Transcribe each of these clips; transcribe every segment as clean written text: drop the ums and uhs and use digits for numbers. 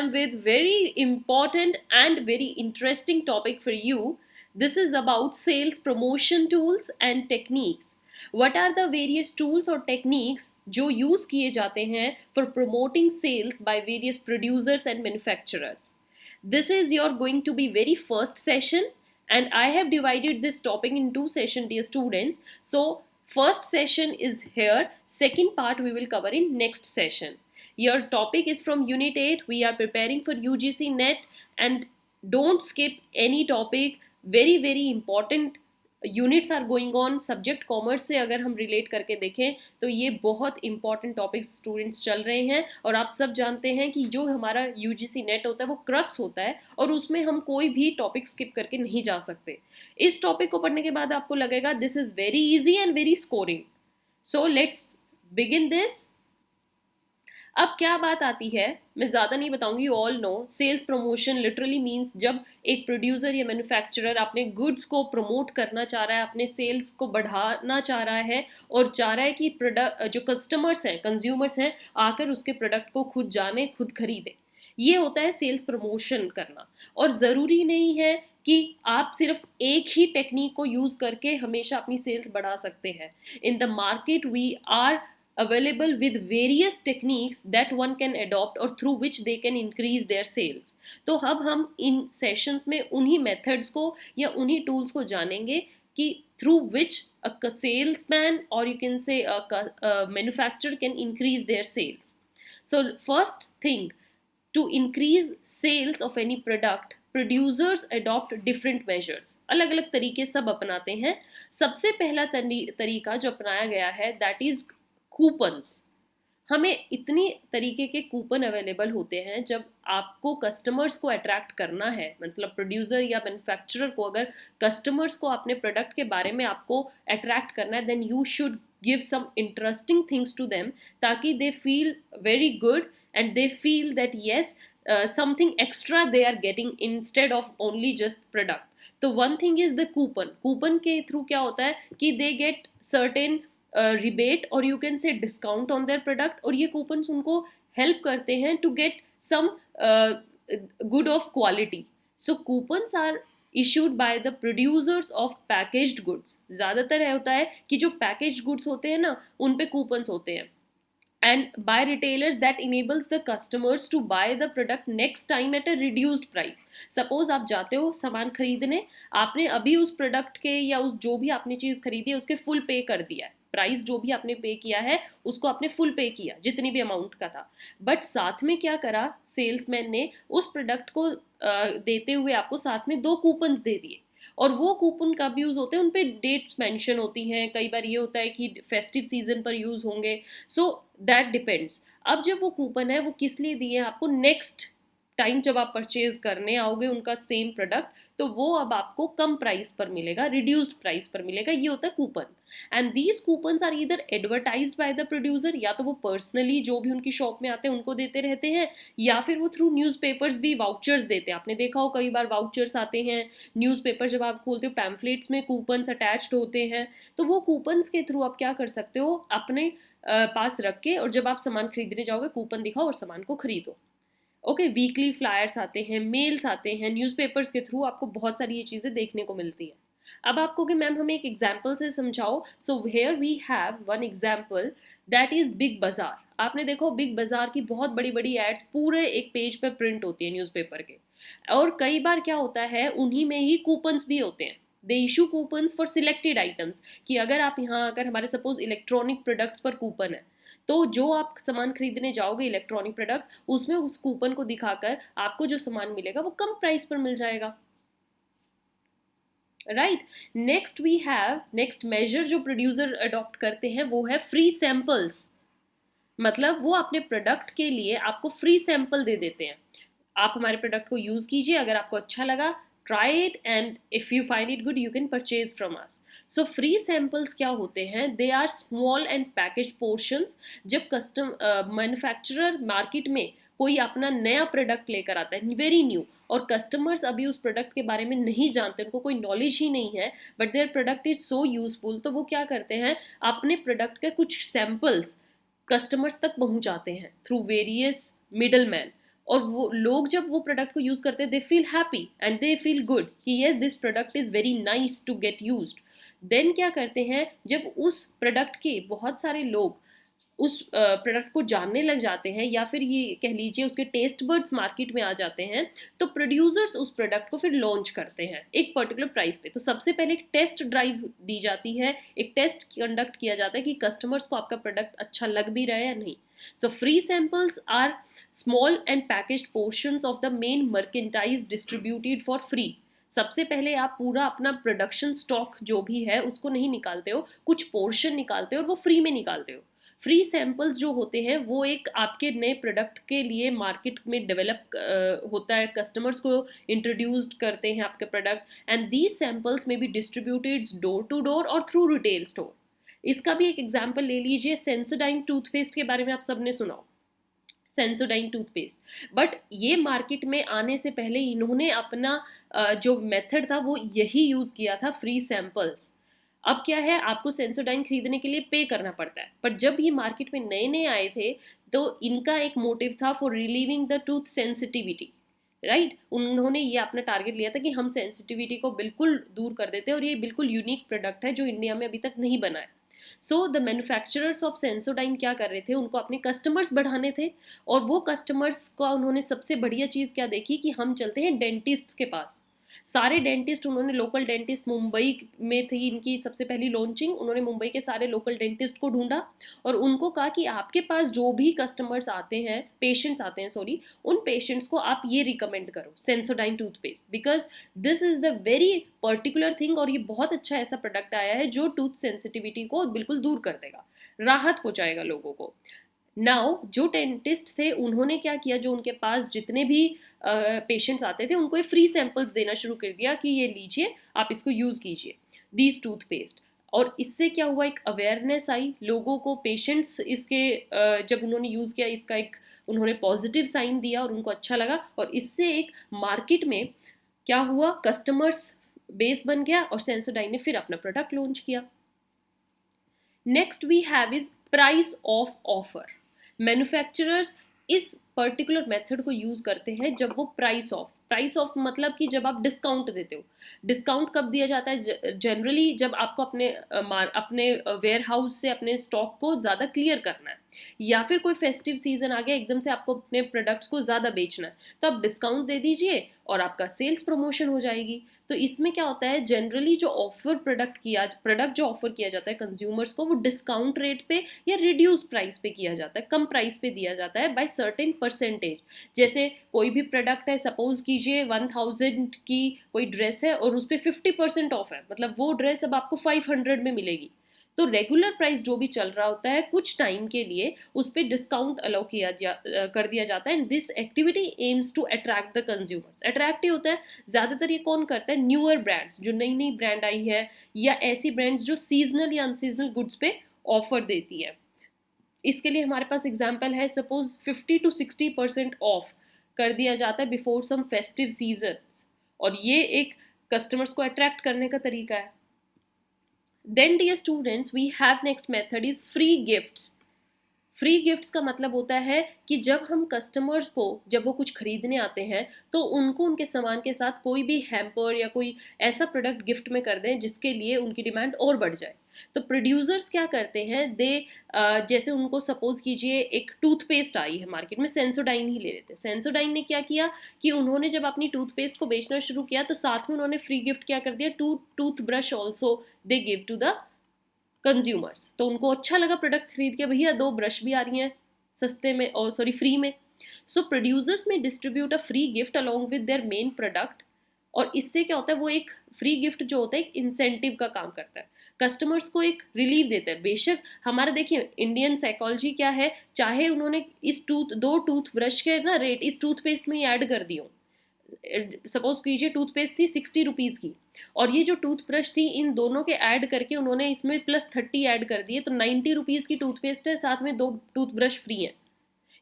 am with very important and very interesting topic for you. This is about sales promotion tools and techniques. What are the various tools or techniques जो use किए जाते हैं for promoting sales by various producers and manufacturers? This is your going to be very first session, and I have divided this topic in two sessions, dear students. So first session is here, second part we will cover in next session. Your topic is from Unit 8. We are preparing for UGC NET, and don't skip any topic. Very very important units are going on. Subject commerce से अगर हम relate करके देखें तो ये बहुत important topics students चल रहे हैं, और आप सब जानते हैं कि जो हमारा यूजीसी नेट होता है वो क्रक्स होता है, और उसमें हम कोई भी टॉपिक स्किप करके नहीं जा सकते. इस टॉपिक को पढ़ने के बाद आपको लगेगा this is very easy and very scoring. So let's begin this. अब क्या बात आती है, मैं ज़्यादा नहीं बताऊंगी. You all know sales promotion literally means जब एक प्रोड्यूसर या मैन्युफैक्चरर अपने गुड्स को प्रमोट करना चाह रहा है, अपने सेल्स को बढ़ाना चाह रहा है, और चाह रहा है कि प्रोडक्ट जो कस्टमर्स हैं, कंज्यूमर्स हैं, आकर उसके प्रोडक्ट को खुद जाने, खुद खरीदें. ये होता है सेल्स प्रमोशन करना. और ज़रूरी नहीं है कि आप सिर्फ एक ही टेक्निक को यूज़ करके हमेशा अपनी सेल्स बढ़ा सकते हैं. In the market we are available with various techniques that one can adopt or through which they can increase their sales. तो अब हम इन सेशंस में उन्हीं मेथड्स को या उन्हीं टूल्स को जानेंगे कि through which a salesman or you can say a manufacturer can increase their sales. So first thing, to increase sales of any product, producers adopt different measures. अलग अलग तरीके सब अपनाते हैं. सबसे पहला तरीका जो अपनाया गया है दैट इज कूपन्स. हमें इतनी तरीके के कूपन अवेलेबल होते हैं जब आपको कस्टमर्स को अट्रैक्ट करना है, मतलब प्रोड्यूसर या मैन्युफैक्चरर को अगर कस्टमर्स को अपने प्रोडक्ट के बारे में आपको अट्रैक्ट करना है, then you should give some interesting things to them, ताकि they feel very good and they feel that yes, something extra they are getting instead of only just product. तो one thing is the coupon के through क्या होता है कि they get certain rebate or you can say discount on their product, और ये coupons उनको help करते हैं to get some good of quality. So coupons are issued by the producers of packaged goods. ज़्यादातर है होता है कि जो packaged goods होते हैं ना, उन पे coupons होते हैं, and by retailers that enables the customers to buy the product next time at a reduced price. Suppose आप जाते हो सामान खरीदने, आपने अभी उस प्रोडक्ट के या उस जो भी आपने चीज़ खरीदी है उसके फुल पे कर दिया है, प्राइस जो भी आपने पे किया है उसको आपने फुल पे किया जितनी भी अमाउंट का था. बट साथ में क्या करा सेल्समैन ने, उस प्रोडक्ट को देते हुए आपको साथ में 2 कूपन्स दे दिए, और वो कूपन कब यूज़ होते हैं, उन पे डेट्स मेंशन होती हैं. कई बार ये होता है कि फेस्टिव सीजन पर यूज़ होंगे. So that depends. अब जब वो कूपन है वो किस लिए दिए हैं आपको, नेक्स्ट टाइम जब आप परचेज करने आओगे उनका सेम प्रोडक्ट, तो वो अब आपको कम प्राइस पर मिलेगा, रिड्यूस्ड प्राइस पर मिलेगा. ये होता है coupon. And these coupons are either advertised by the producer, या तो वो पर्सनली जो भी उनकी शॉप में आते हैं उनको देते रहते हैं, या फिर वो थ्रू न्यूज़पेपर्स भी वाउचर्स देते हैं. आपने देखा हो कई बार वाउचर्स आते हैं न्यूज़पेपर, जब आप खोलते हो पैम्फलेट्स में कूपन्स अटैच्ड होते हैं. तो वो कूपन्स के थ्रू आप क्या कर सकते हो, अपने पास रख के, और जब आप सामान खरीदने जाओगे कूपन दिखाओ और सामान को खरीदो. ओके, वीकली फ्लायर्स आते हैं, मेल्स आते हैं, न्यूज़पेपर्स के थ्रू आपको बहुत सारी ये चीज़ें देखने को मिलती हैं. अब आपको कि मैम हमें एक एग्जाम्पल से समझाओ. So here we have one example that is Big Bazaar. आपने देखो बिग बाज़ार की बहुत बड़ी बड़ी एड्स पूरे एक पेज पर प्रिंट होती है न्यूज़पेपर के, और कई बार क्या होता है उन्हीं में ही कूपन्स भी होते हैं. They issue coupons for selected items, कि अगर आप यहाँ अगर हमारे सपोज इलेक्ट्रॉनिक प्रोडक्ट्स पर कूपन है, तो जो आप सामान खरीदने जाओगे इलेक्ट्रॉनिक प्रोडक्ट, उसमें उस कूपन को दिखाकर आपको जो सामान मिलेगा वो कम प्राइस पर मिल जाएगा. Right. Next we have next major जो प्रोड्यूसर अडॉप्ट करते हैं वो है फ्री सैंपल्स. मतलब वो अपने प्रोडक्ट के लिए आपको फ्री सैंपल दे देते हैं. आप हमारे प्रोडक्ट को यूज़ कीजिए, अगर आपको अच्छा लगा try it, and if you find it good you can purchase from us. So free samples क्या होते हैं, they are small and packaged portions. जब कस्टम मैन्युफैक्चरर मार्केट में कोई अपना नया प्रोडक्ट लेकर आता है, वेरी न्यू, और कस्टमर्स अभी उस प्रोडक्ट के बारे में नहीं जानते, उनको कोई नॉलेज ही नहीं है, but their product is so useful, तो वो क्या करते हैं अपने प्रोडक्ट के कुछ सैम्पल्स कस्टमर्स तक पहुंचाते हैं थ्रू वेरियस मिडल मैन. और वो लोग जब वो प्रोडक्ट को यूज करते हैं they feel happy and they feel good कि yes this product is very nice to get used. Then क्या करते हैं, जब उस प्रोडक्ट के बहुत सारे लोग उस प्रोडक्ट को जानने लग जाते हैं या फिर ये कह लीजिए उसके टेस्ट बर्ड्स मार्केट में आ जाते हैं, तो प्रोड्यूसर्स उस प्रोडक्ट को फिर लॉन्च करते हैं एक पर्टिकुलर प्राइस पे। तो सबसे पहले एक टेस्ट ड्राइव दी जाती है, एक टेस्ट कंडक्ट किया जाता है कि कस्टमर्स को आपका प्रोडक्ट अच्छा लग भी रहा है या नहीं। So free samples are small and packaged portions of the main merchandise distributed for free. सबसे पहले आप पूरा अपना प्रोडक्शन स्टॉक जो भी है उसको नहीं निकालते हो, कुछ पोर्शन निकालते हो और वो फ्री में निकालते हो। फ्री सैंपल्स जो होते हैं वो एक आपके नए प्रोडक्ट के लिए मार्केट में डेवलप होता है, कस्टमर्स को इंट्रोड्यूस्ड करते हैं आपके product, and these samples may be distributed door to door और थ्रू रिटेल स्टोर। इसका भी एक एग्जांपल ले लीजिए, सेंसोडाइन टूथपेस्ट के बारे में आप सबने सुना हो, सेंसोडाइन टूथपेस्ट। बट ये मार्केट में आने से पहले इन्होंने अपना जो मेथड था वो यही यूज़ किया था, फ्री सैंपल्स। अब क्या है, आपको सेंसोडाइन खरीदने के लिए पे करना पड़ता है, पर जब ये मार्केट में नए नए आए थे तो इनका एक मोटिव था for relieving the tooth sensitivity, right. उन्होंने ये अपना टारगेट लिया था कि हम सेंसिटिविटी को बिल्कुल दूर कर देते हैं और ये बिल्कुल यूनिक प्रोडक्ट है जो इंडिया में अभी तक नहीं बना है। So the manufacturers of Sensodyne क्या कर रहे थे, उनको अपने कस्टमर्स बढ़ाने थे, और वो कस्टमर्स का उन्होंने सबसे बढ़िया चीज़ क्या देखी कि हम चलते हैं डेंटिस्ट के पास। सारे डेंटिस्ट, उन्होंने लोकल डेंटिस्ट, मुंबई में थी इनकी सबसे पहली लॉन्चिंग, उन्होंने मुंबई के सारे लोकल डेंटिस्ट को ढूंढा और उनको कहा कि आपके पास जो भी कस्टमर्स आते हैं, पेशेंट्स आते हैं सॉरी, उन पेशेंट्स को आप ये रिकमेंड करो Sensodyne toothpaste, because this is the very particular thing, और ये बहुत अच्छा ऐसा प्रोडक्ट आया है जो टूथ सेंसिटिविटी को बिल्कुल दूर कर देगा, राहत पहुंचाएगा लोगों को। नाउ जो डेंटिस्ट थे उन्होंने क्या किया, जो उनके पास जितने भी पेशेंट्स आते थे उनको ये फ्री सैंपल्स देना शुरू कर दिया कि ये लीजिए आप इसको यूज़ कीजिए दीज टूथपेस्ट। और इससे क्या हुआ, एक अवेयरनेस आई लोगों को, पेशेंट्स इसके जब उन्होंने यूज़ किया इसका एक उन्होंने पॉजिटिव साइन दिया और उनको अच्छा लगा, और इससे एक मार्केट में क्या हुआ, कस्टमर्स बेस बन गया और सेंसोडाइन ने फिर अपना प्रोडक्ट लॉन्च किया। Next we have is price off offer. Manufacturers इस पर्टिकुलर मेथड को यूज़ करते हैं जब वो प्राइस ऑफ मतलब कि जब आप डिस्काउंट देते हो। डिस्काउंट कब दिया जाता है, जनरली जब आपको अपने वेयर हाउस से अपने स्टॉक को ज़्यादा क्लियर करना है या फिर कोई फेस्टिव सीजन आ गया, एकदम से आपको अपने प्रोडक्ट्स को ज़्यादा बेचना है, तो आप डिस्काउंट दे दीजिए और आपका सेल्स प्रमोशन हो जाएगी। तो इसमें क्या होता है, जनरली जो प्रोडक्ट जो ऑफर किया जाता है कंज्यूमर्स को, वो डिस्काउंट रेट पे या रिड्यूस प्राइस पे किया जाता है, कम प्राइस पे दिया जाता है बाय सर्टेन परसेंटेज। जैसे कोई भी प्रोडक्ट है, सपोज कीजिए 1000 की कोई ड्रेस है और उस पर 50% ऑफ है, मतलब वो ड्रेस अब आपको 500 में मिलेगी, तो रेगुलर प्राइस जो भी चल रहा होता है कुछ टाइम के लिए उस पर डिस्काउंट अलाउ कर दिया जाता है, and this activity aims to attract the consumers. Attractive होता है, ज़्यादातर ये कौन करता है, न्यूअर ब्रांड्स, जो नई नई ब्रांड आई है या ऐसी ब्रांड्स जो सीजनल या अनसीजनल गुड्स पे ऑफर देती है। इसके लिए हमारे पास एग्जाम्पल है, सपोज 50 to 60% ऑफ कर दिया जाता है बिफोर सम फेस्टिव सीजन, और ये एक कस्टमर्स को अट्रैक्ट करने का तरीका है। Then dear students, we have next method is free gifts. Free gifts का मतलब होता है कि जब हम कस्टमर्स को, जब वो कुछ खरीदने आते हैं, तो उनको उनके सामान के साथ कोई भी हैम्पर या कोई ऐसा प्रोडक्ट गिफ्ट में कर दें जिसके लिए उनकी डिमांड और बढ़ जाए। तो प्रोड्यूसर्स क्या करते हैं, जैसे उनको सपोज कीजिए एक टूथपेस्ट आई है मार्केट में, सेंसोडाइन ही ले लेते हैं। सेंसोडाइन ने क्या किया कि उन्होंने जब अपनी टूथपेस्ट को बेचना शुरू किया तो साथ में उन्होंने फ्री गिफ्ट क्या कर दिया, toothbrush also they give to the consumers. तो उनको अच्छा लगा प्रोडक्ट खरीद के, भैया 2 ब्रश भी आ रही हैं सस्ते में, और सॉरी फ्री में। सो प्रोड्यूसर्स में distribute a free gift along with their main product, और इससे क्या होता है, वो एक फ्री गिफ्ट जो होता है एक इंसेंटिव का काम करता है, कस्टमर्स को एक रिलीफ देता है। बेशक हमारा देखिए इंडियन साइकोलॉजी क्या है, चाहे उन्होंने इस 2 टूथब्रश के ना रेट इस टूथपेस्ट में ही ऐड कर दिए, सपोज कीजिए टूथपेस्ट थी 60 रुपीज़ की, और ये जो टूथब्रश थी इन दोनों के ऐड करके उन्होंने इसमें +30 ऐड कर दिए, तो 90 रुपीज़ की टूथपेस्ट है, साथ में 2 टूथब्रश फ्री हैं।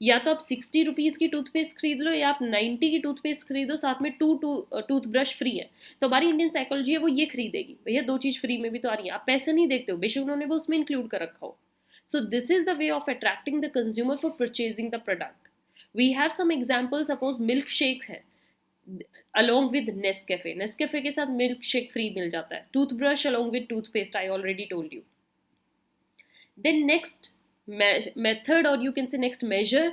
या तो आप 60 रुपीज़ की टूथपेस्ट खरीद लो या आप 90 की टूथपेस्ट खरीदो, साथ में टूथब्रश फ्री है। तो हमारी इंडियन साइकोलॉजी है वो ये खरीदेगी, भैया 2 चीज़ फ्री में भी तो आ रही है, आप पैसे नहीं देखते हो, बेशक उन्होंने वो उसमें इंक्लूड कर रखा हो। So this is the way of attracting the consumer for purchasing the product. We have some example, suppose milk shake है अलोंग विद नेस्कैफे, नेस्कैफे के साथ मिल्क शेक फ्री मिल जाता है, toothbrush along with toothpaste, I already told you. Then next method, or you can say next measure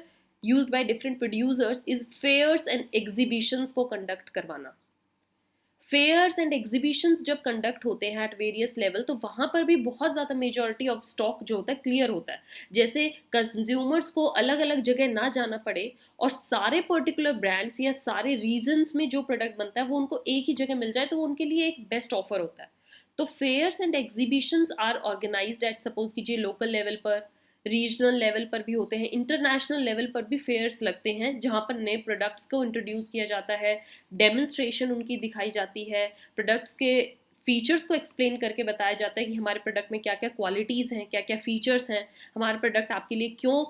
used by different producers is fairs and exhibitions को conduct करवाना. Fears and exhibitions जब conduct होते हैं at various level, तो वहाँ पर भी बहुत ज़्यादा मेजॉरिटी ऑफ स्टॉक जो होता है क्लियर होता है. जैसे कंज्यूमर्स को अलग अलग जगह ना जाना पड़े और सारे पर्टिकुलर ब्रांड्स या सारे रीजन्स में जो प्रोडक्ट बनता है वो उनको एक ही जगह मिल जाए, तो वो उनके लिए एक बेस्ट ऑफर होता है. तो fairs and exhibitions are organised at, suppose कीजिए लोकल लेवल पर, रीजनल लेवल पर भी होते हैं, इंटरनेशनल लेवल पर भी फेयर्स लगते हैं जहाँ पर नए प्रोडक्ट्स को इंट्रोड्यूस किया जाता है, डेमोन्स्ट्रेशन उनकी दिखाई जाती है, प्रोडक्ट्स के फीचर्स को एक्सप्लेन करके बताया जाता है कि हमारे प्रोडक्ट में क्या क्या क्वालिटीज़ हैं, क्या क्या फीचर्स हैं, हमारा प्रोडक्ट आपके लिए क्यों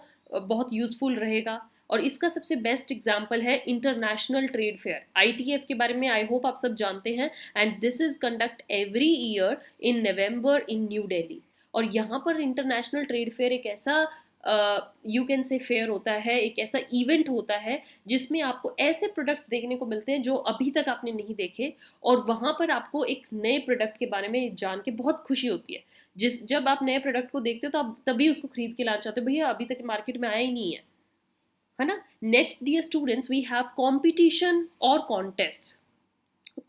बहुत यूज़फुल रहेगा. और इसका सबसे बेस्ट एग्जाम्पल है इंटरनेशनल ट्रेड फेयर, ITF के बारे में आई होप आप सब जानते हैं. And this is conduct every year in November in new Delhi. और यहाँ पर इंटरनेशनल ट्रेड फेयर एक ऐसा यू कैन से फेयर होता है, एक ऐसा इवेंट होता है जिसमें आपको ऐसे प्रोडक्ट देखने को मिलते हैं जो अभी तक आपने नहीं देखे, और वहाँ पर आपको एक नए प्रोडक्ट के बारे में जान के बहुत खुशी होती है. जब आप नए प्रोडक्ट को देखते हो तो आप तभी उसको खरीद के लाना चाहते हो, भैया अभी तक मार्केट में आया ही नहीं है ना. Next dear students, we have competition और कॉन्टेस्ट.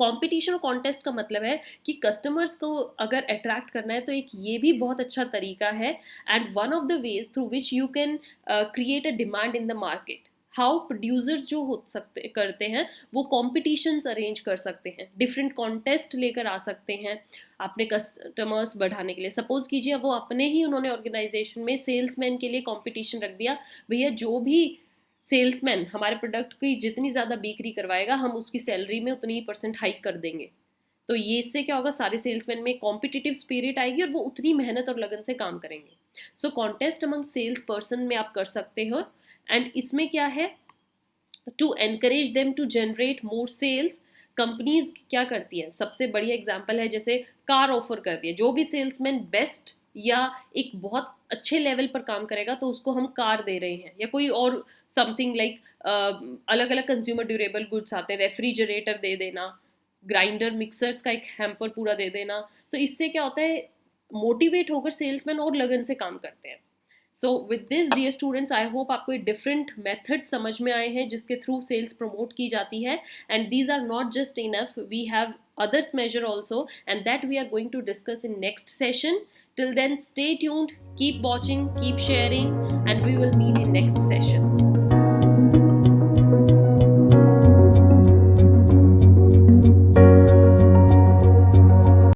कंपटीशन और कॉन्टेस्ट का मतलब है कि कस्टमर्स को अगर अट्रैक्ट करना है तो एक ये भी बहुत अच्छा तरीका है, and one of the ways through which you can create a demand in the market. How producers जो हो सकते करते हैं वो कॉम्पिटिशन्स अरेंज कर सकते हैं, डिफरेंट कॉन्टेस्ट लेकर आ सकते हैं अपने कस्टमर्स बढ़ाने के लिए. सपोज कीजिए वो अपने ही उन्होंने ऑर्गेनाइजेशन में सेल्समैन के लिए कॉम्पिटिशन रख दिया, भैया जो भी सेल्समैन हमारे प्रोडक्ट की जितनी ज़्यादा बिक्री करवाएगा हम उसकी सैलरी में उतनी ही परसेंट हाइक कर देंगे. तो ये इससे क्या होगा, सारे सेल्समैन में कॉम्पिटिटिव स्पिरिट आएगी और वो उतनी मेहनत और लगन से काम करेंगे. सो कॉन्टेस्ट अमंग सेल्स पर्सन में आप कर सकते हो. एंड इसमें क्या है, to encourage them to generate more sales, companies क्या करती है, सबसे बढ़िया एग्जाम्पल है जैसे कार ऑफर कर दिया, जो भी सेल्समैन बेस्ट या एक बहुत अच्छे लेवल पर काम करेगा तो उसको हम कार दे रहे हैं, या कोई और समथिंग लाइक अलग अलग कंज्यूमर ड्यूरेबल गुड्स आते हैं, रेफ्रिजरेटर दे देना, ग्राइंडर मिक्सर्स का एक हैम्पर पूरा दे देना. तो इससे क्या होता है, मोटिवेट होकर सेल्समैन और लगन से काम करते हैं. So with this dear students, I hope आपको डिफरेंट मेथड समझ में आए हैं जिसके थ्रू सेल्स प्रमोट की जाती है. And these are not just enough, we have others measure also, and that we are going to discuss in next session. Till then, stay tuned, keep watching, keep sharing, and we will meet in next session.